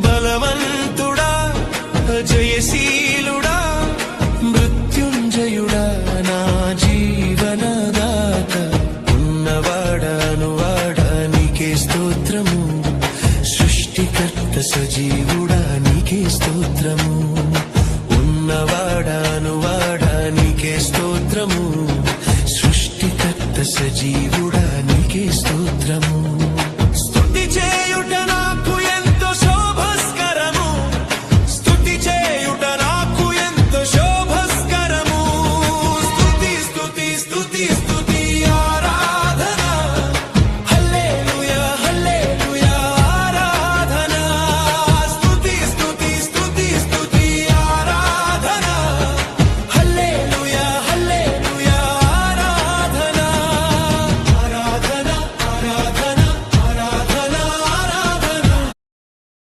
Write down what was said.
బలవంతుడా జయశీలుడా మృత్యుంజయుడా నా జీవనదాత ఉన్నవాడా నీకే స్తోత్రము సృష్టికర్త సజీవుడా నీకే స్తోత్రము ఉన్నవాడా నీకే స్తోత్రము సృష్టికర్త సజీవుడా నీకే స్తోత్రము